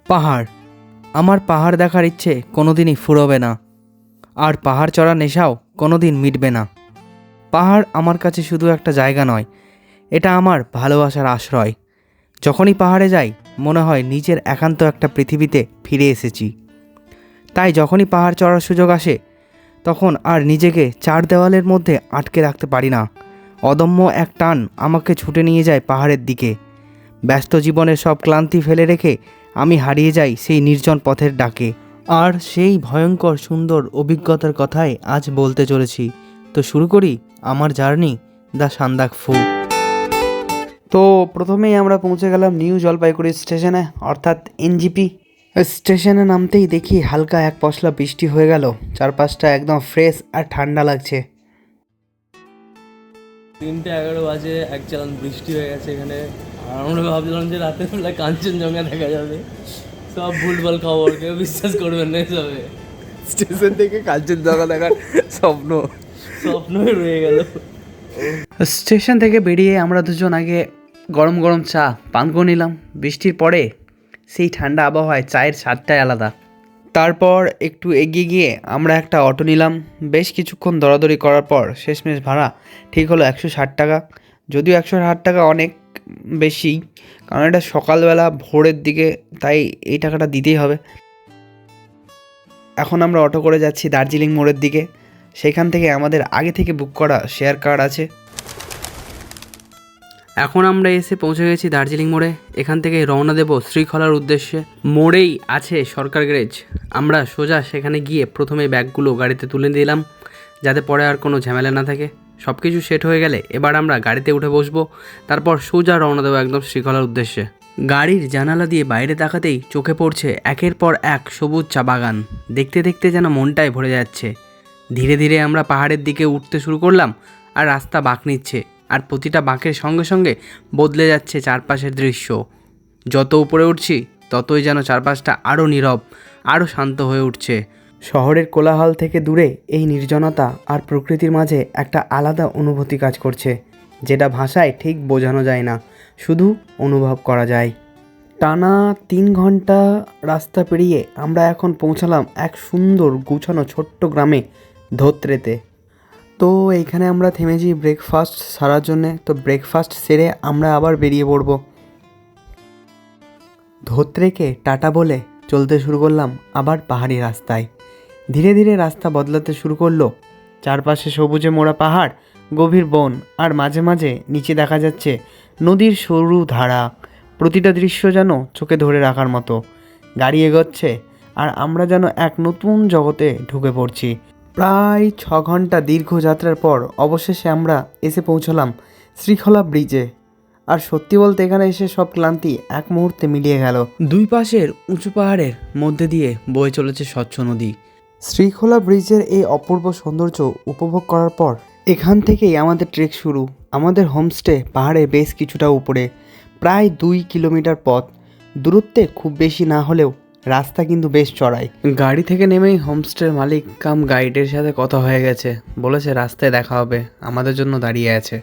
পাহাড়, আমার পাহাড় দেখার ইচ্ছে কোনোদিনই ফুরোবে না, আর পাহাড় চড়ার নেশাও কোনোদিন মিটবে না। পাহাড় আমার কাছে শুধু একটা জায়গা নয়, এটা আমার ভালোবাসার আশ্রয়। যখনই পাহাড়ে যাই মনে হয় নিজের একান্ত একটা পৃথিবীতে ফিরে এসেছি। তাই যখনই পাহাড় চড়ার সুযোগ আসে তখন আর নিজেকে চার দেওয়ালের মধ্যে আটকে রাখতে পারি না। অদম্য এক টান আমাকে ছুটে নিয়ে যায় পাহাড়ের দিকে। ব্যস্ত জীবনের সব ক্লান্তি ফেলে রেখে আমি হারিয়ে যাই সেই নির্জন পথের ডাকে। আর সেই ভয়ঙ্কর সুন্দর অভিজ্ঞতার কথাই আজ বলতে চলেছি। তো শুরু করি আমার জার্নি দ্য সান্দাকফু। তো প্রথমেই আমরা পৌঁছে গেলাম নিউ জলপাইগুড়ি স্টেশনে, অর্থাৎ এনজিপি স্টেশনে। নামতেই দেখি হালকা এক পশলা বৃষ্টি হয়ে গেল। চারপাশটা একদম ফ্রেশ আর ঠান্ডা লাগছে। 3:11 বাজে, এক চালান বৃষ্টি হয়ে গেছে এখানে। আর আমরা ভাবছিলাম যে রাতের বেলা কাঞ্চনজঙ্ঘা দেখা যাবে। সব ভুলভাল খবর, কেউ বিশ্বাস করবেন না এসবে। স্টেশন থেকে কাঞ্চনজঙ্ঘা দেখার স্বপ্নই রয়ে গেল। স্টেশন থেকে বেরিয়ে আমরা দুজন আগে গরম গরম চা পান করে নিলাম। বৃষ্টির পরে সেই ঠান্ডা আবহাওয়ায় চায়ের স্বাদটাই আলাদা। তারপর একটু এগিয়ে গিয়ে আমরা একটা অটো নিলাম। বেশ কিছুক্ষণ দরাদরি করার পর শেষমেশ ভাড়া ঠিক হলো 160 টাকা। যদিও 160 টাকা অনেক বেশি, কারণ এটা সকালবেলা ভোরের দিকে, তাই এই টাকাটা দিতেই হবে। এখন আমরা অটো করে যাচ্ছি দার্জিলিং মোড়ের দিকে। সেখান থেকে আমাদের আগে থেকে বুক করা শেয়ার কার্ড আছে। এখন আমরা এসে পৌঁছে গেছি দার্জিলিং মোড়ে। এখান থেকে রওনা দেব শ্রীখলার উদ্দেশ্যে। মোড়েই আছে সরকার গ্যারেজ। আমরা সোজা সেখানে গিয়ে প্রথমে ব্যাগগুলো গাড়িতে তুলে দিলাম, যাতে পরে আর কোনো ঝামেলা না থাকে। সব কিছু সেট হয়ে গেলে এবার আমরা গাড়িতে উঠে বসবো। তারপর সোজা রওনা দেবো একদম শ্রীখলার উদ্দেশ্যে। গাড়ির জানালা দিয়ে বাইরে তাকাতেই চোখে পড়ছে একের পর এক সবুজ চা বাগান। দেখতে দেখতে যেন মনটাই ভরে যাচ্ছে। ধীরে ধীরে আমরা পাহাড়ের দিকে উঠতে শুরু করলাম, আর রাস্তা বাঁক নিচ্ছে, আর প্রতিটা বাঁকের সঙ্গে সঙ্গে বদলে যাচ্ছে চারপাশের দৃশ্য। যত উপরে উঠছি ততই যেন চারপাশটা আরও নীরব, আরও শান্ত হয়ে উঠছে। শহরের কোলাহল থেকে দূরে এই নির্জনতা আর প্রকৃতির মাঝে একটা আলাদা অনুভূতি কাজ করছে, যেটা ভাষায় ঠিক বোঝানো যায় না, শুধু অনুভব করা যায়। টানা 3 ঘন্টা রাস্তা পেরিয়ে আমরা এখন পৌঁছালাম এক সুন্দর গুছানো ছোট্ট গ্রামে, ধোত্রেতে। তো এইখানে আমরা থেমেছি ব্রেকফাস্ট সারার জন্যে। তো ব্রেকফাস্ট সেরে আমরা আবার বেরিয়ে পড়ব। ধোত্রেকে টাটা বলে চলতে শুরু করলাম আবার পাহাড়ি রাস্তায়। ধীরে ধীরে রাস্তা বদলাতে শুরু করলো। চারপাশে সবুজে মোড়া পাহাড়, গভীর বন, আর মাঝে মাঝে নিচে দেখা যাচ্ছে নদীর সরু ধারা। প্রতিটা দৃশ্য যেন চোখে ধরে রাখার মতো। গাড়ি এগোচ্ছে আর আমরা যেন এক নতুন জগতে ঢুকে পড়ছি। প্রায় 6 ঘন্টা দীর্ঘ যাত্রার পর অবশেষে আমরা এসে পৌঁছলাম শ্রীখলা ব্রিজে। আর সত্যি বলতে এখানে এসে সব ক্লান্তি এক মুহূর্তে মিলিয়ে গেল। দুই পাশের উঁচু পাহাড়ের মধ্যে দিয়ে বয়ে চলেছে স্বচ্ছ নদী। শ্রীখলা ব্রিজের এই অপূর্ব সৌন্দর্য উপভোগ করার পর এখান থেকেই আমাদের ট্রেক শুরু। আমাদের হোমস্টে পাহাড়ে বেশ কিছুটা উপরে, প্রায় 2 কিলোমিটার পথ। দূরত্বে খুব বেশি না হলেও রাস্তা কিন্তু বেশ চড়াই। গাড়ি থেকে নেমেই হোমস্টের মালিক কাম গাইডের সাথে কথা হয়ে গেছে। বলেছে রাস্তায় দেখা হবে, আমাদের জন্য দাঁড়িয়ে আছে।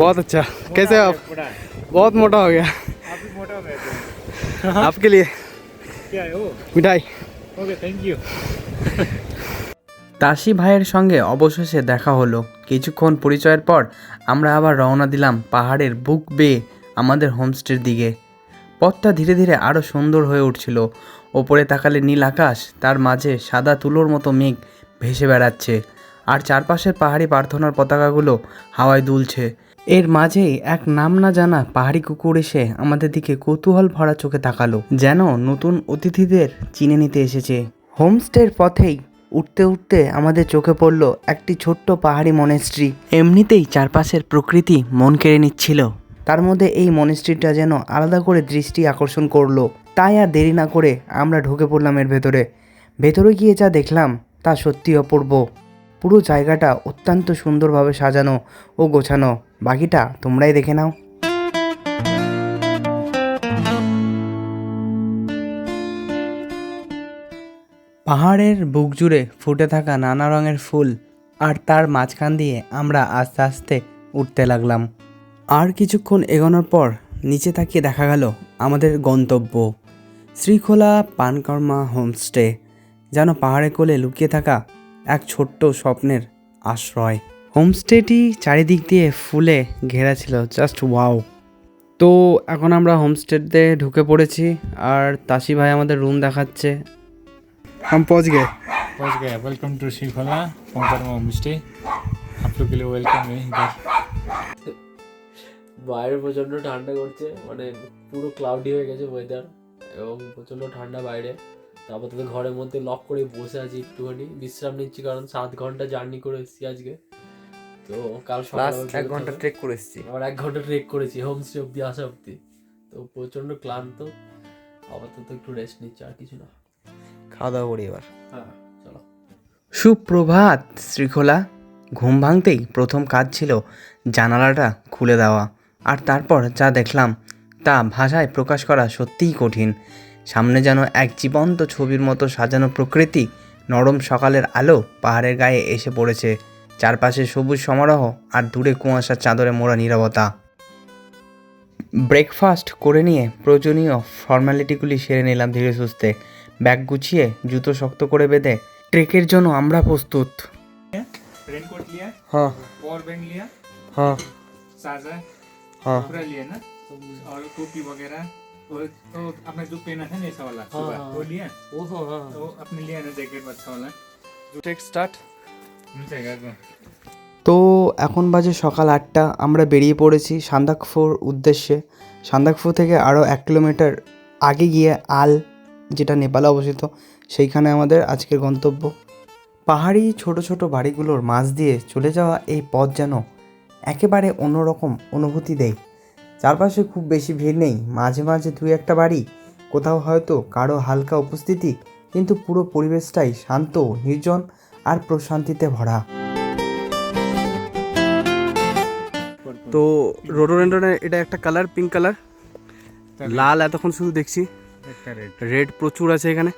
बहुत अच्छा, कैसे आप? बहुत मोटा हो गया। आप भी मोटा हो गए थे। आपके लिए क्या है वो? मिठाई। Okay, thank you. তাসি ভাইয়ের সঙ্গে অবশেষে দেখা হলো। কিছুক্ষণ পরিচয়ের পর আমরা আবার রওনা দিলাম পাহাড়ের বুক বেয়ে আমাদের হোমস্টের দিকে। পথটা ধীরে ধীরে আরও সুন্দর হয়ে উঠছিল। ওপরে তাকালে নীল আকাশ, তার মাঝে সাদা তুলোর মতো মেঘ ভেসে বেড়াচ্ছে, আর চারপাশের পাহাড়ি প্রার্থনার পতাকাগুলো হাওয়ায় দুলছে। এর মাঝেই এক নাম না জানা পাহাড়ি কুকুর এসে আমাদের দিকে কৌতূহল ভরা চোখে তাকালো, যেন নতুন অতিথিদের চিনে নিতে এসেছে। হোমস্টের পথেই উঠতে উঠতে আমাদের চোখে পড়ল একটি ছোট্ট পাহাড়ি মনেস্ট্রি। এমনিতেই চারপাশের প্রকৃতি মন কেড়ে নিচ্ছিল, তার মধ্যে এই মনেস্ট্রিটা যেন আলাদা করে দৃষ্টি আকর্ষণ করলো। তাই আর দেরি না করে আমরা ঢুকে পড়লাম এর ভেতরে। ভেতরে গিয়ে যা দেখলাম তা সত্যি অপূর্ব। পুরো জায়গাটা অত্যন্ত সুন্দরভাবে সাজানো ও গোছানো। বাকিটা তোমরাই দেখে নাও। পাহাড়ের বুক জুড়ে ফুটে থাকা নানা রঙের ফুল, আর তার মাঝখান দিয়ে আমরা আস্তে আস্তে উঠতে লাগলাম। আর কিছুক্ষণ এগোনোর পর নিচে তাকিয়ে দেখা গেল আমাদের গন্তব্য শ্রীখোলা পানকর্মা হোমস্টে, যেন পাহাড়ে কোলে লুকিয়ে থাকা এক ছোট্ট স্বপ্নের আশ্রয়। হোমস্টেটি চারিদিক দিয়ে ফুলে ঘেরা ছিল, জাস্ট ওয়াও। তো এখন আমরা হোমস্টেতে ঢুকে পড়েছি আর তাসি ভাই আমাদের রুম দেখাচ্ছে। हम पहुंच गए। Welcome to Srikhola Pankarma home stay. आप लोग के लिए वेलकम है इधर। বাইরে প্রচণ্ড ঠান্ডা করছে, মানে পুরো ক্লাউডি হয়ে গেছে ওয়েদার এবং প্রচণ্ড ঠান্ডা বাইরে। তারপর তো ঘরের মধ্যে লক করে বসে আছি, একটুখানি বিশ্রাম নিচ্ছি, কারণ 7 ঘন্টা জার্নি করে এসেছি আজকে। তো কাল সকালে 1 ঘন্টা ট্রেক করে এসেছি, আবার 1 ঘন্টা ট্রেক করেছি হোমস্টে অব্দি আসা অব্দি। তো প্রচণ্ড ক্লান্ত, আপাতত একটু রেস্ট নিচ্ছি, আর কিছু না। খাওয়া দাওয়া করি এবার। হ্যাঁ চলো। সুপ্রভাত শ্রীখোলা। ঘুম ভাঙতেই প্রথম কাজ ছিল জানালাটা খুলে দেওয়া, আর তারপর যা দেখলাম তা ভাষায় প্রকাশ করা সত্যিই কঠিন। সামনে যেন এক জীবন্ত ছবির মতো সাজানো প্রকৃতি, নরম সকালের আলো পাহাড়ের গায়ে এসে পড়েছে, চারপাশে সবুজ সমারোহ আর দূরে কুয়াশার চাদরে মোড়া নীরবতা। ব্রেকফাস্ট করে নিয়ে প্রয়োজনীয় ফর্মালিটিগুলি সেরে নিলাম ধীরে সুস্থে। ব্যাগ গুছিয়ে জুতো শক্ত করে বেঁধে ট্রেকের জন্য আমরা প্রস্তুত। रेनकोट लिया, হ্যাঁ पावर बैंक लिया, হ্যাঁ साजा হ্যাঁ पूरा लिया ना, और टोपी वगैरह। और तो आपने जो पहना था ना ऐसा वाला सुबह, वो लिया। ও হ্যাঁ तो आपने लिया ना जैकेट अच्छा वाला, ট্রেক স্টার্ট। मिल जाएगा आपको। তো এখন বাজে সকাল 8টা। আমরা বেরিয়ে পড়েছি সান্দাকফুর উদ্দেশ্যে। সান্দাকফু থেকে আরও 1 কিলোমিটার আগে গিয়ে আল, যেটা নেপালে অবস্থিত, সেইখানে আমাদের আজকের গন্তব্য। পাহাড়ি ছোট ছোট বাড়িগুলোর মাঝ দিয়ে চলে যাওয়া এই পথ যেন একেবারে অন্যরকম অনুভূতি দেয়। চারপাশে খুব বেশি ভিড় নেই, মাঝে মাঝে 2-1টা বাড়ি, কোথাও হয়তো কারো হালকা উপস্থিতি, কিন্তু পুরো পরিবেশটাই শান্ত, নির্জন আর প্রশান্তিতে ভরা। তো রোডোডেন্ড্রনের এটা একটা কালার, পিঙ্ক কালার, লাল এতক্ষণ শুধু দেখছি, একটা रेड। রেড প্রচুর আছে এখানে।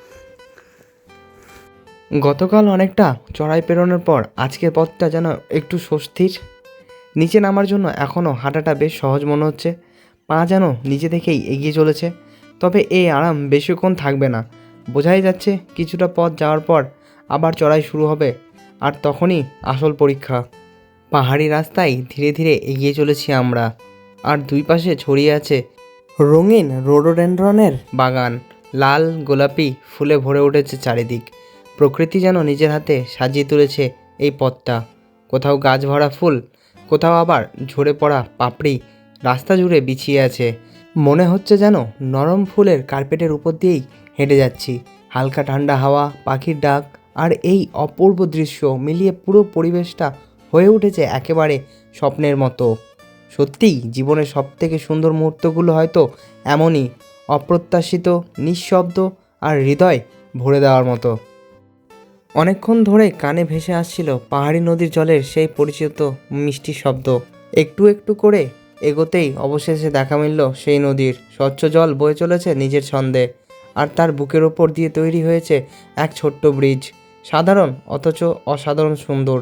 গতকাল অনেকটা চড়াই পেরোনোর পর আজকের পথটা যেন একটু স্বস্তির। নিচে নামার জন্য এখনও হাঁটাটা বেশ সহজ মনে হচ্ছে, পা যেন নিজে থেকেই এগিয়ে চলেছে। তবে এই আরাম বেশিক্ষণ থাকবে না, বোঝাই যাচ্ছে কিছুটা পথ যাওয়ার পর আবার চড়াই শুরু হবে, আর তখনই আসল পরীক্ষা। পাহাড়ি রাস্তায় ধীরে ধীরে এগিয়ে চলেছি আমরা, আর দুই পাশে ছড়িয়ে আছে রঙিন রোডোডেন্ড্রনের বাগান। লাল গোলাপি ফুলে ভরে উঠেছে চারিদিক, প্রকৃতি যেন নিজের হাতে সাজিয়ে তুলেছে এই পথটা। কোথাও গাছ ভরা ফুল, কোথাও আবার ঝরে পড়া পাপড়ি রাস্তা জুড়ে বিছিয়ে আছে। মনে হচ্ছে যেন নরম ফুলের কার্পেটের উপর দিয়েই হেঁটে যাচ্ছি। হালকা ঠান্ডা হাওয়া, পাখির ডাক আর এই অপূর্ব দৃশ্য মিলিয়ে পুরো পরিবেশটা হয়ে উঠেছে একেবারে স্বপ্নের মতো। সত্যিই জীবনের সবথেকে সুন্দর মুহূর্তগুলো হয়তো এমনই, অপ্রত্যাশিত, নিঃশব্দ আর হৃদয় ভরে দেওয়ার মতো। অনেকক্ষণ ধরে কানে ভেসে আসছিল পাহাড়ি নদীর জলের সেই পরিচিত মিষ্টি শব্দ। একটু একটু করে এগোতেই অবশেষে দেখা মিলল সেই নদীর। স্বচ্ছ জল বয়ে চলেছে নিজের ছন্দে, আর তার বুকের ওপর দিয়ে তৈরি হয়েছে এক ছোট্ট ব্রিজ। সাধারণ অথচ অসাধারণ সুন্দর।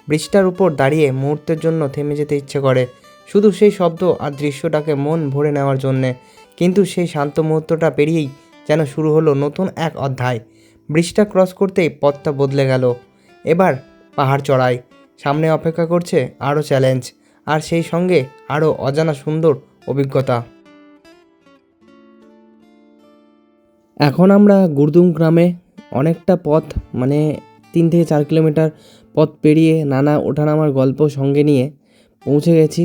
ব্রিজটার উপর দাঁড়িয়ে মুহূর্তের জন্য থেমে যেতে ইচ্ছে করে, শুধু সেই শব্দ আর দৃশ্যটাকে মন ভরে নেওয়ার জন্যে। কিন্তু সেই শান্ত মুহূর্তটা পেরিয়েই যেন শুরু হলো নতুন এক অধ্যায়। ব্রিজটা ক্রস করতেই পথটা বদলে গেল। এবার পাহাড় চড়াই, সামনে অপেক্ষা করছে আরও চ্যালেঞ্জ, আর সেই সঙ্গে আরও অজানা সুন্দর অভিজ্ঞতা। এখন আমরা গুরদুম গ্রামে অনেকটা পথ, মানে 3 থেকে 4 কিলোমিটার পথ পেরিয়ে নানা ওঠানামার গল্প সঙ্গে নিয়ে পৌঁছে গেছি।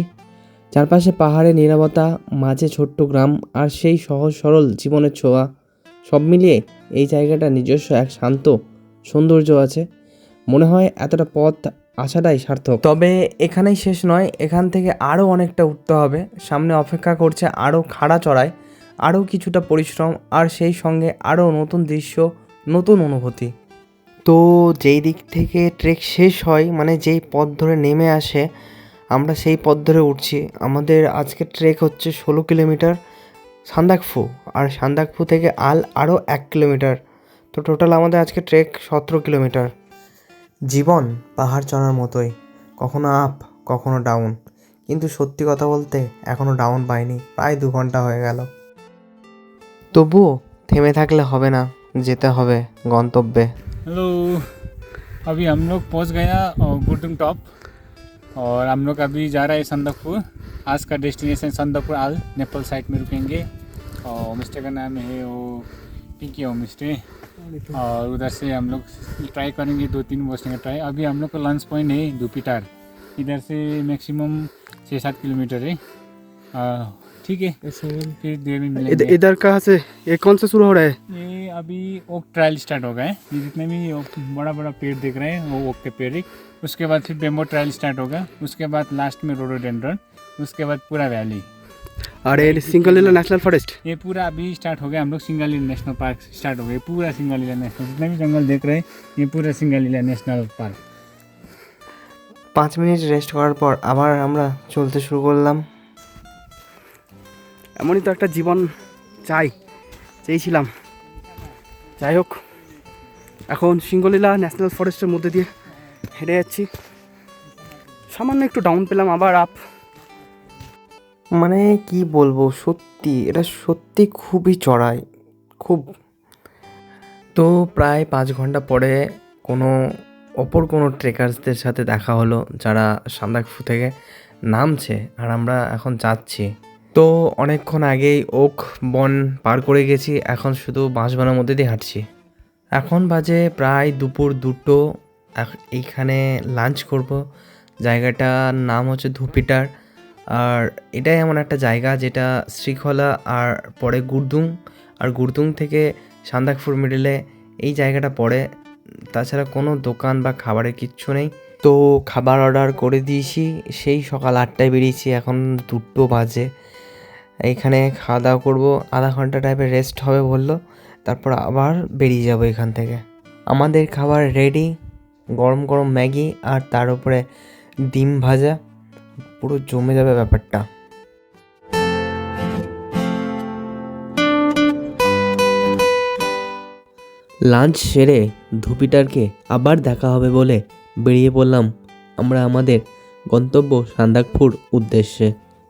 চারপাশে পাহাড়ের নীরবতা, মাঝে ছোট্ট গ্রাম আর সেই সহজ সরল জীবনের ছোঁয়া। সব মিলিয়ে এই জায়গাটা নিজস্ব এক শান্ত সৌন্দর্য আছে। মনে হয় এতটা পথ আসাটাই সার্থক। তবে এখানেই শেষ নয়, এখান থেকে আরও অনেকটা উঠতে হবে। সামনে অপেক্ষা করছে আরও খাড়া চড়াই, আরও কিছুটা পরিশ্রম, আর সেই সঙ্গে আরও নতুন দৃশ্য, নতুন অনুভূতি। তো যেই দিক থেকে ট্রেক শেষ হয়, মানে যেই পথ ধরে নেমে আসে, আমরা সেই পথ ধরে উঠছি। আমাদের আজকের ট্রেক হচ্ছে 16 কিলোমিটার সান্দাকফু, আর সান্দাকফু থেকে আল আরও 1 কিলোমিটার। তো টোটাল আমাদের আজকে ট্রেক 17 কিলোমিটার। জীবন পাহাড় চড়ার মতোই, কখনো আপ কখনো ডাউন, কিন্তু সত্যি কথা বলতে এখনও ডাউন পাইনি, প্রায় 2 ঘন্টা হয়ে গেল। তবুও থেমে থাকলে হবে না, যেতে হবে গন্তব্যে। हेलो, अभी हम लोग पहुंच गया गुरदुम टॉप और हम लोग अभी जा रहे हैं संदकपुर। आज का डेस्टिनेशन संदकपुर आल नेपाल साइड में रुकेंगे और होम स्टे का नाम है वो पिंकी होम स्टे। और उधर से हम लोग ट्राई करेंगे 2-3 बसने का ट्राई। अभी हम लोग का लंच पॉइंट है धुपीटार, इधर से मैक्सिमम 6-7 किलोमीटर है। ठीक है, फिर देर में मिलेंगे। इधर कहाँ से ये कौन सा शुरू हो रहा है? ये अभी ओक ट्रायल स्टार्ट हो गए। ये जितने भी बड़ा बड़ा पेड़ दिख रहे हैं वो ओक के पेड़ है। उसके बाद फिर बेम्बो ट्रायल स्टार्ट होगा, उसके बाद लास्ट में रोडोडेंड्रन, उसके बाद पूरा वैली। और ये सिंगलीला नेशनल फॉरेस्ट। ये पूरा अभी स्टार्ट हो गया, हम लोग सिंगालीला नेशनल पार्क स्टार्ट हो गया। पूरा सिंगालीला नेशनल, जितने भी जंगल देख रहे हैं ये पूरा Singalila national park. 5 minute rest করার পর আবার আমরা চলতে শুরু করলাম। এমনই তো একটা জীবন চেয়েছিলাম। যাই হোক, এখন সিঙ্গলীলা ন্যাশনাল ফরেস্টের মধ্যে দিয়ে হেঁটে যাচ্ছি। সামান্য একটু ডাউন পেলাম, আবার আপ। মানে কি বলবো, সত্যি এটা সত্যি খুবই চড়াই, খুব। তো প্রায় 5 ঘন্টা পরে অপর কোনো ট্রেকার্সদের সাথে দেখা হলো, যারা সান্দাকফু থেকে নামছে আর আমরা এখন যাচ্ছি। তো অনেকক্ষণ আগেই ওক বন পার করে গেছি, এখন শুধু বাঁশবনের মধ্যে দিয়ে হাঁটছি। এখন বাজে প্রায় দুপুর 2টো। এইখানে লাঞ্চ করব। জায়গাটার নাম হচ্ছে ধুপিটার। আর এটাই এমন একটা জায়গা যেটা শ্রীখলা আর পরে গুরদুম, আর গুরদুম থেকে সান্দাকফুর মিডলে এই জায়গাটা পড়ে। তাছাড়া কোনো দোকান বা খাবারের কিচ্ছু নেই। তো খাবার অর্ডার করে দিয়েছি, সেই সকাল 8টায় বেরিয়েছি, এখন 2টো বাজে। এইখানে খাওয়া দাওয়া করবো, আধা ঘন্টা টাইপের রেস্ট হবে বললো, তারপর আবার বেরিয়ে যাবো এখান থেকে। আমাদের খাবার রেডি, গরম গরম ম্যাগি আর তার উপরে ডিম ভাজা, পুরো জমে যাবে ব্যাপারটা। লাঞ্চ সেরে ধুপিটারকে আবার দেখা হবে বলে বেরিয়ে পড়লাম আমরা আমাদের গন্তব্য সান্দাকফুর উদ্দেশ্যে।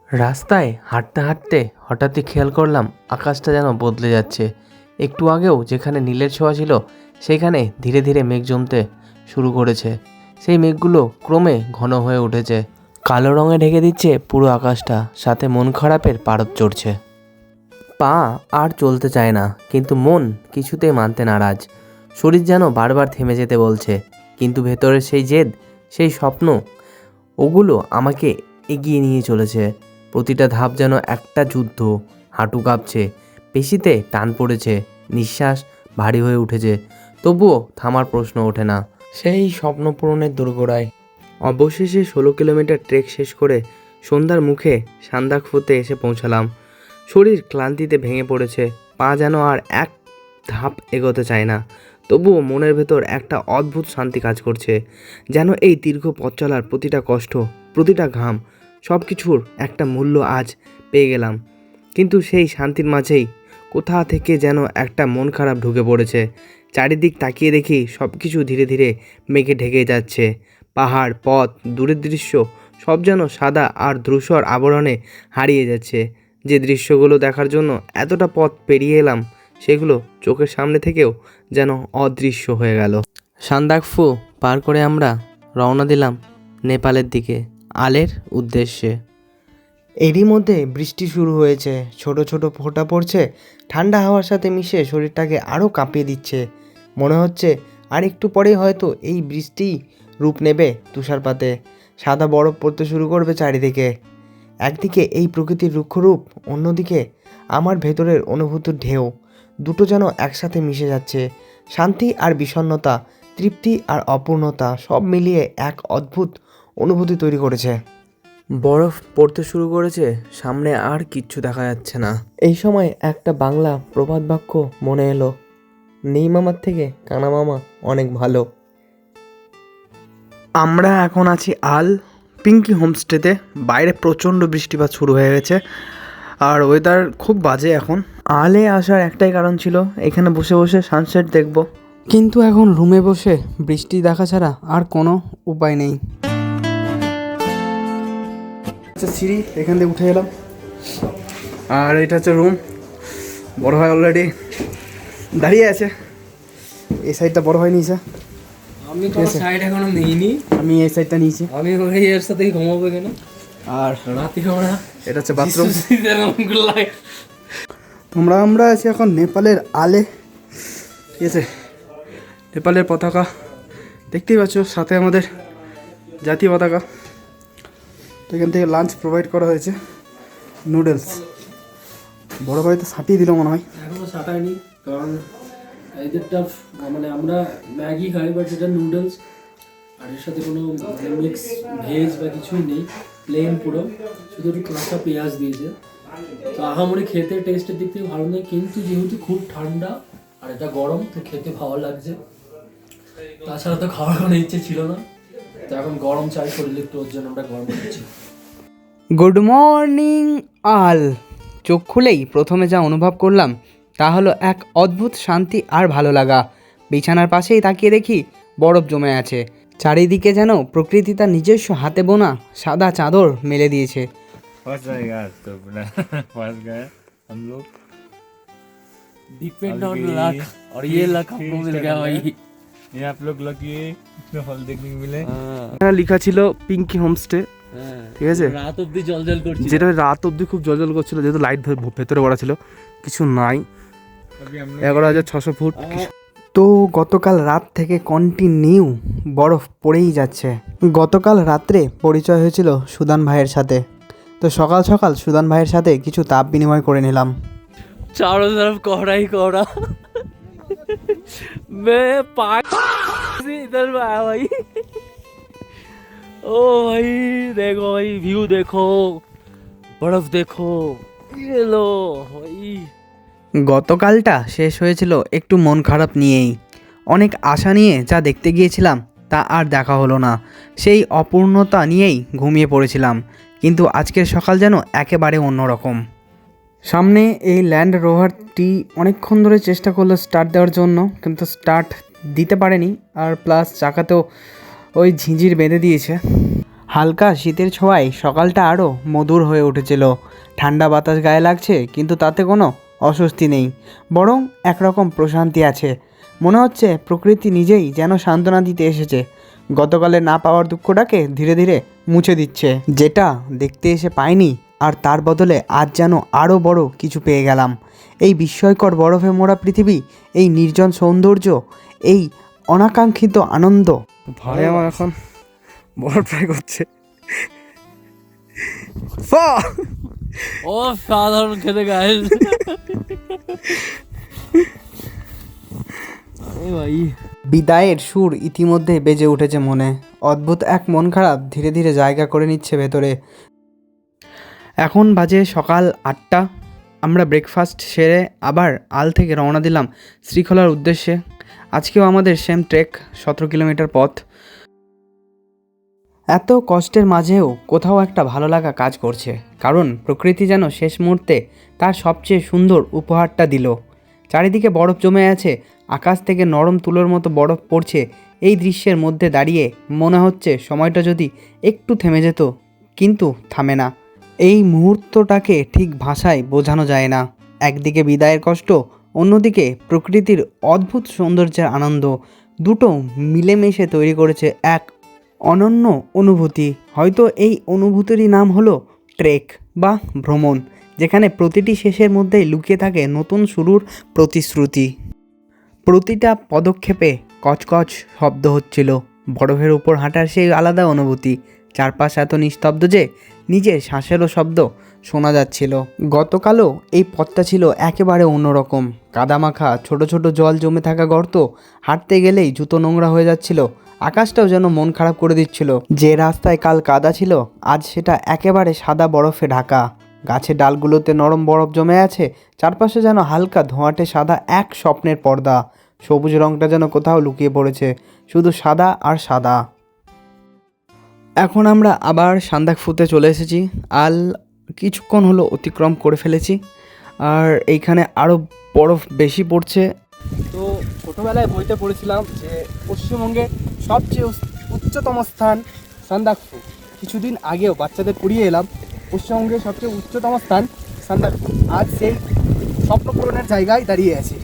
রাস্তায় হাঁটতে হাঁটতে হঠাৎই খেয়াল করলাম আকাশটা যেন বদলে যাচ্ছে। একটু আগেও যেখানে নীলের ছোঁয়া ছিল সেখানে ধীরে ধীরে মেঘ জমতে শুরু করেছে। সেই মেঘগুলো ক্রমে ঘন হয়ে উঠেছে, কালো রঙে ঢেকে দিচ্ছে পুরো আকাশটা, সাথে মন খারাপের পারদ চড়ছে। পা আর চলতে চায় না, কিন্তু মন কিছুতেই মানতে নারাজ। শরীর যেন বারবার থেমে যেতে বলছে, কিন্তু ভেতরের সেই জেদ, সেই স্বপ্ন, ওগুলো আমাকে এগিয়ে নিয়ে চলেছে। প্রতিটা ধাপ যেন একটা যুদ্ধ। হাঁটু কাঁপছে, পেশিতে টান পড়েছে, নিঃশ্বাস ভারী হয়ে উঠেছে, তবুও থামার প্রশ্ন ওঠে না। সেই স্বপ্ন পূরণের দোরগোড়ায় অবশেষে 16 কিলোমিটার ট্রেক শেষ করে সন্ধ্যার মুখে সান্দাকফুতে এসে পৌঁছালাম। শরীর ক্লান্তিতে ভেঙে পড়েছে, পা যেন আর এক ধাপ এগোতে চায় না, তবুও মনের ভেতর একটা অদ্ভুত শান্তি কাজ করছে। যেন এই দীর্ঘ পথ চলার প্রতিটা কষ্ট, প্রতিটা ঘাম, সব কিছুর একটা মূল্য আজ পেয়ে গেলাম। কিন্তু সেই শান্তির মাঝেই কোথা থেকে যেন একটা মন খারাপ ঢুকে পড়েছে। চারিদিক তাকিয়ে দেখি সব কিছু ধীরে ধীরে মেঘে ঢেকে যাচ্ছে। পাহাড়, পথ, দূরের দৃশ্য সব যেন সাদা আর ধূসর আবরণে হারিয়ে যাচ্ছে। যে দৃশ্যগুলো দেখার জন্য এতটা পথ পেরিয়ে এলাম, সেগুলো চোখের সামনে থেকেও যেন অদৃশ্য হয়ে গেল। সান্দাকফু পার করে আমরা রওনা দিলাম নেপালের দিকে, আলের উদ্দেশ্যে। এরই মধ্যে বৃষ্টি শুরু হয়েছে, ছোট ছোট ফোঁটা পড়ছে, ঠান্ডা হাওয়ার সাথে মিশে শরীরটাকে আরও কাঁপিয়ে দিচ্ছে। মনে হচ্ছে আর একটু পরেই হয়তো এই বৃষ্টি রূপ নেবে তুষারপাতে, সাদা বরফ পড়তে শুরু করবে চারিদিকে। একদিকে এই প্রকৃতির রুক্ষরূপ, অন্যদিকে আমার ভেতরের অনুভূতির ঢেউ, দুটো যেন একসাথে মিশে যাচ্ছে। শান্তি আর বিষণ্ণতা, তৃপ্তি আর অপূর্ণতা সব মিলিয়ে এক অদ্ভুত অনুভূতি তৈরি করেছে। বরফ পড়তে শুরু করেছে, সামনে আর কিচ্ছু দেখা যাচ্ছে না। এই সময় একটা বাংলা প্রবাদ বাক্য মনে এলো, নেই মামার থেকে কানা মামা অনেক ভালো। আমরা এখন আছি আল পিঙ্কি হোমস্টেতে। বাইরে প্রচণ্ড বৃষ্টিপাত শুরু হয়ে গেছে আর ওয়েদার খুব বাজে এখন। আলে আসার একটাই কারণ ছিল এখানে বসে বসে সানসেট দেখব, কিন্তু এখন রুমে বসে বৃষ্টি দেখা ছাড়া আর কোনো উপায় নেই। আচ্ছা সিঁড়ি এখান থেকে উঠে এলাম, আর এটা হচ্ছে রুম। বড় ভাই অলরেডি দাঁড়িয়ে আছে, এই সাইডটা বড় ভাই নিয়েছে, আমি কোনো সাইড এখনো নেইনি, আমি এই সাইডটা নিয়েছি। আমি ওই এর সাথেই ঘুমাবো কেন, আর রাতে আমরা এটা হচ্ছে বাথরুম। তোমরা আমরা আছি এখন নেপালের আলে, ঠিক আছে। নেপালের পতাকা দেখতেই পাচ্ছ, সাথে আমাদের জাতীয় পতাকা। তো এখান থেকে লাঞ্চ প্রোভাইড করা হয়েছে, নুডলস। বড় ভাই তো সাটিয়ে দিল মনে হয়। এখনো সাটাইনি, কারণ এদেরটা মানে আমরা ম্যাগি খাই, বাট এটা নুডলস, আর এর সাথে কোনো মিক্স ভেজ বা কিছুই নেই, প্লেন পুরো, শুধু একটু কাঁচা পেঁয়াজ দিয়েছে। তো আহামরি খেতে টেস্টের দিক থেকে ভালো নেই, কিন্তু যেহেতু খুব ঠান্ডা আর এটা গরম, তো খেতে ভালো লাগছে। তাছাড়া তো খাওয়ার কোনো ইচ্ছে ছিল না, তো এখন গরম চাই শরীরে, একটু ওর জন্য আমরা গরম খাচ্ছি। গুড মর্নিং আল। চোখ খুলেই প্রথমে যা অনুভব করলাম তা হলো এক অদ্ভুত শান্তি আর ভালো লাগা। বিছানার পাশেই তাকিয়ে দেখি বরফ জমে আছে, চারিদিকে যেন প্রকৃতি তার নিজস্ব হাতে বোনা সাদা চাদর মেলে দিয়েছে। फंस जाएगा आज तो अपना फंस गए हम लोग। डिपेंड ऑन लक, और ये लक हमको मिल गया भाई। ये आप लोग लकी है फल देखने को मिले। লেখা ছিল পিঙ্কি হোমস্টে, ঠিক আছে, রাত অবধি জল করছে, যেটা রাত অবধি খুব জল করছিল, যেহেতু লাইট ভেতরে ভরা ছিল, কিছু নাই। अभी हम 11,600 ফুট। তো গতকাল রাত থেকে কন্টিনিউ বরফ পড়েই যাচ্ছে। গতকাল রাত্রে পরিচয় হয়েছিল সুদান ভাইয়ের সাথে, তো সকাল সকাল সুদান ভাইয়ের সাথে কিছু তাপ বিনিময় করে নিলাম। चारों तरफ कोहरा ही कोहरा। मैं पागल इधर में आया भाई। ओ भाई देखो भाई, व्यू देखो, बर्फ देखो, ये लो भाई। গতকালটা শেষ হয়েছিল একটু মন খারাপ নিয়েই। অনেক আশা নিয়ে যা দেখতে গিয়েছিলাম তা আর দেখা হলো না, সেই অপূর্ণতা নিয়েই ঘুমিয়ে পড়েছিলাম। কিন্তু আজকের সকাল যেন একেবারে অন্যরকম। সামনে এই ল্যান্ড রোভারটি অনেকক্ষণ ধরে চেষ্টা করলো স্টার্ট দেওয়ার জন্য, কিন্তু স্টার্ট দিতে পারেনি, আর প্লাস চাকাতেও ওই ঝিঁঝির বেঁধে দিয়েছে। হালকা শীতের ছোঁয়ায় সকালটা আরও মধুর হয়ে উঠেছিল। ঠান্ডা বাতাস গায়ে লাগছে, কিন্তু তাতে কোনো অস্বস্তি নেই, বরং একরকম প্রশান্তি আছে। মনে হচ্ছে প্রকৃতি নিজেই যেন সান্ত্বনা দিতে এসেছে, গতকালে না পাওয়ার দুঃখটাকে ধীরে ধীরে মুছে দিচ্ছে, যেটা দেখতে এসে পাইনি, আর তার বদলে আজ যেন আরও বড় কিছু পেয়ে গেলাম। এই বিস্ময়কর বরফে মোড়া পৃথিবী, এই নির্জন সৌন্দর্য, এই অনাকাঙ্ক্ষিত আনন্দ। ভাই আমার এখন বরফ ট্রাই করছে। ও সাধারণ খেতে গায়ে ভাই। বিদায়ের সুর ইতিমধ্যে বেজে উঠেছে মনে। অদ্ভুত এক মন খারাপ ধীরে ধীরে জায়গা করে নিচ্ছে ভেতরে। এখন বাজে সকাল 8টা। আমরা ব্রেকফাস্ট সেরে আবার আল থেকে রওনা দিলাম শ্রীখোলার উদ্দেশ্যে। আজকেও আমাদের সেম ট্রেক, 17 কিলোমিটার পথ। এত কষ্টের মাঝেও কোথাও একটা ভালো লাগা কাজ করছে, কারণ প্রকৃতি যেন শেষ মুহূর্তে তার সবচেয়ে সুন্দর উপহারটা দিল। চারিদিকে বরফ জমে আছে, আকাশ থেকে নরম তুলোর মতো বরফ পড়ছে। এই দৃশ্যের মধ্যে দাঁড়িয়ে মনে হচ্ছে সময়টা যদি একটু থেমে যেত, কিন্তু থামে না। এই মুহূর্তটাকে ঠিক ভাষায় বোঝানো যায় না। একদিকে বিদায়ের কষ্ট, অন্যদিকে প্রকৃতির অদ্ভুত সৌন্দর্যের আনন্দ, দুটো মিলেমিশে তৈরি করেছে এক অনন্য অনুভূতি। হয়তো এই অনুভূতিরই নাম হলো ট্রেক বা ভ্রমণ, যেখানে প্রতিটি শেষের মধ্যেই লুকিয়ে থাকে নতুন শুরুর প্রতিশ্রুতি। প্রতিটা পদক্ষেপে কচকচ শব্দ হচ্ছিল, বরফের উপর হাঁটার সেই আলাদা অনুভূতি। চারপাশ এত নিস্তব্ধ যে নিজের শ্বাসেরও শব্দ শোনা যাচ্ছিল। গতকালও এই পথটা ছিল একেবারে অন্যরকম। কাদামাখা ছোট ছোট জল জমে থাকা গর্ত, হাঁটতে গেলেই জুতো নোংরা হয়ে যাচ্ছিল। আকাশটাও যেন মন খারাপ করে দিচ্ছিল। যে রাস্তায় কাল কাদা ছিল, আজ সেটা একেবারে সাদা বরফে ঢাকা। গাছের ডালগুলোতে নরম বরফ জমে আছে, চারপাশে যেন হালকা ধোঁয়াটে সাদা এক স্বপ্নের পর্দা। সবুজ রঙটা যেন কোথাও লুকিয়ে পড়েছে, শুধু সাদা আর সাদা। এখন আমরা আবার সান্দাকফুতে চলে এসেছি। আল কিছুক্ষণ হলো অতিক্রম করে ফেলেছি, আর এইখানে আরও বরফ বেশি পড়ছে। তো ছোটোবেলায় বইতে পড়েছিলাম যে পশ্চিমবঙ্গের সবচেয়ে উচ্চতম স্থান সান্দাকফু। কিছুদিন আগেও বাচ্চাদের পড়িয়ে এলাম পশ্চিমবঙ্গের সবচেয়ে উচ্চতম স্থান সান্দাকফু আজ সেই স্বপ্ন পূরণের জায়গায় দাঁড়িয়ে আছে।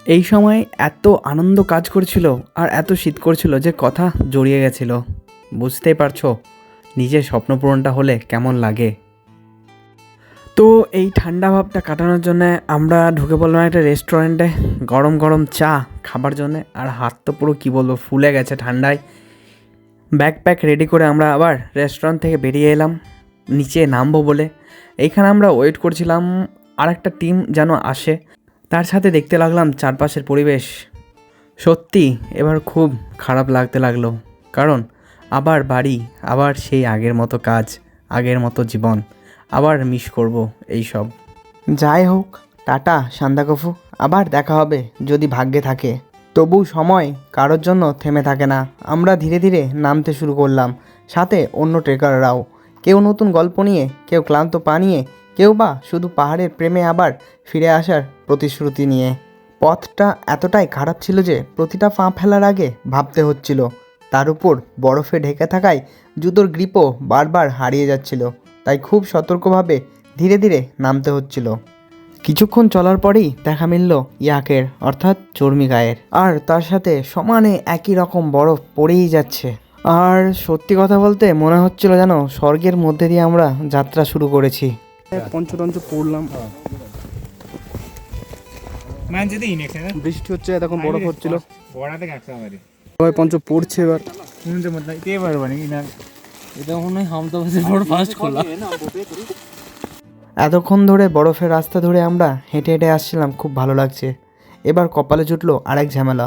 এই সময় এত আনন্দ কাজ করছিল আর এত শীত করছিল যে কথা জড়িয়ে গেছিল। বুঝতেই পারছো নিজের স্বপ্ন পূরণটা হলে কেমন লাগে। তো এই ঠান্ডা ভাবটা কাটানোর জন্য আমরা ঢুকে পড়লাম একটা রেস্টুরেন্টে গরম গরম চা খাবার জন্যে। আর হাত তো পুরো কী বলবো ফুলে গেছে ঠান্ডায়। ব্যাকপ্যাক রেডি করে আমরা আবার রেস্টুরেন্ট থেকে বেরিয়ে এলাম নিচে নামবো বলে। এইখানে আমরা ওয়েট করছিলাম আর একটা টিম যেন আসে, তার সাথে দেখতে লাগলাম চারপাশের পরিবেশ। সত্যি এবার খুব খারাপ লাগতে লাগলো, কারণ আবার বাড়ি, আবার সেই আগের মতো কাজ, আগের মতো জীবন, আবার মিস করব এই সব। যাই হোক, টাটা সান্দাকফু, আবার দেখা হবে যদি ভাগ্যে থাকে। তবু সময় কারোর জন্য থেমে থাকে না। আমরা ধীরে ধীরে নামতে শুরু করলাম, সাথে অন্য ট্রেকাররাও। কেউ নতুন গল্প নিয়ে, কেউ ক্লান্ত পা নিয়ে, কেউ বা শুধু পাহাড়ের প্রেমে আবার ফিরে আসার প্রতিশ্রুতি নিয়ে। পথটা এতটাই খারাপ ছিল যে প্রতিটা পা ফেলার আগে ভাবতে হচ্ছিল। তার উপর বরফে ঢেকে থাকায় জুতোর গ্রিপও বারবার হারিয়ে যাচ্ছিল, তাই খুব সতর্কভাবে ধীরে ধীরে নামতে হচ্ছিল। কিছুক্ষণ চলার পরেই দেখা মিলল ইয়াকের, অর্থাৎ চর্মি গায়ের, আর তার সাথে সমানে একই রকম বরফ পড়েই যাচ্ছে। আর সত্যি কথা বলতে মনে হচ্ছিল যেন স্বর্গের মধ্যে দিয়ে আমরা যাত্রা শুরু করেছি। পঞ্চটঞ্চ পড়লাম, বৃষ্টি হচ্ছে, তখন বরফ হচ্ছিল, সবাই পঞ্চ পড়ছে। এবার এটা মনে হয় হামদাবাদের পর ফার্স্ট খোলা। এতক্ষণ ধরে বরফের রাস্তা ধরে আমরা হেঁটে হেঁটে আসছিলাম, খুব ভালো লাগছে। এবার কপালে জুটলো আরেক ঝামেলা,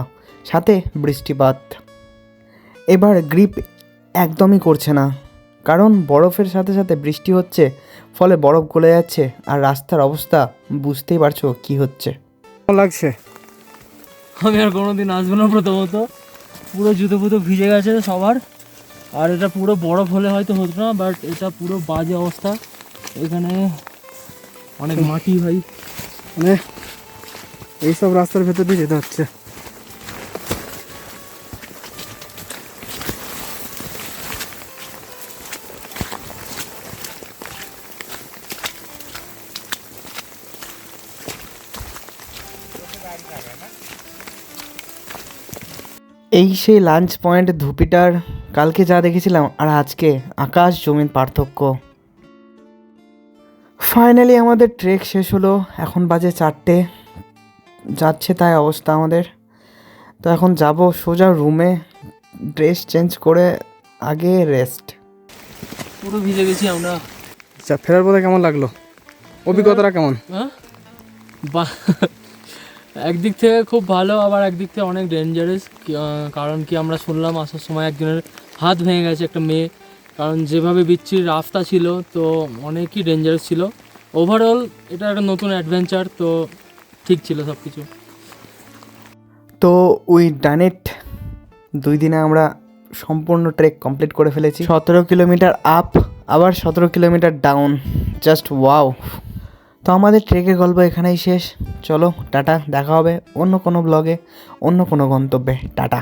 সাথে বৃষ্টিপাত। এবার গ্রিপ একদমই করছে না, কারণ বরফের সাথে সাথে বৃষ্টি হচ্ছে, ফলে বরফ গলে যাচ্ছে। আর রাস্তার অবস্থা বুঝতেই পারছো কি হচ্ছে। লাগছে আমি আর কোনোদিন আসবো না। প্রথমত পুরো জুতো ফুতো ভিজে গেছে সবার, আর এটা পুরো বরফ হলে হয়তো হতো না, বাট এটা পুরো বাজে অবস্থা। এখানে অনেক মাটি ভাই, মানে এইসব রাস্তার ভেতর দিয়ে যেতে হচ্ছে। এই সেই লাঞ্চ পয়েন্ট ধুপিটার। কালকে যা দেখেছিলাম আর আজকে আকাশ জমিন পার্থক্য। ফাইনালি আমাদের ট্রেক শেষ হলো, এখন বাজে 4টে, যাচ্ছে তাই অবস্থা আমাদের। তো এখন যাব সোজা রুমে, ড্রেস চেঞ্জ করে আগে রেস্ট। পুরো ভিজে গেছি আমরা। আচ্ছা, ফেরার পথে কেমন লাগলো, অভিজ্ঞতাটা কেমন? হ্যাঁ, একদিক থেকে খুব ভালো, আবার একদিক থেকে অনেক ডেঞ্জারাস। কারণ কি আমরা শুনলাম আসার সময় একজনের হাত ভেঙে গেছে, একটা মেয়ে। কারণ যেভাবে বিচ্ছির রাস্তা ছিল, তো অনেকই ডেঞ্জারাস ছিল। ওভারঅল এটা একটা নতুন অ্যাডভেঞ্চার, তো ঠিক ছিল সব কিছু। তো উই ডান ইট। 2 দিনে আমরা সম্পূর্ণ ট্রেক কমপ্লিট করে ফেলেছি। 17 কিলোমিটার আপ, আবার 17 কিলোমিটার ডাউন, জাস্ট ওয়াও। তো আমাদের ট্রেকের গল্প এখানেই শেষ। চলো টাটা, দেখা হবে অন্য কোনো ব্লগে, অন্য কোনো গন্তব্যে। টাটা।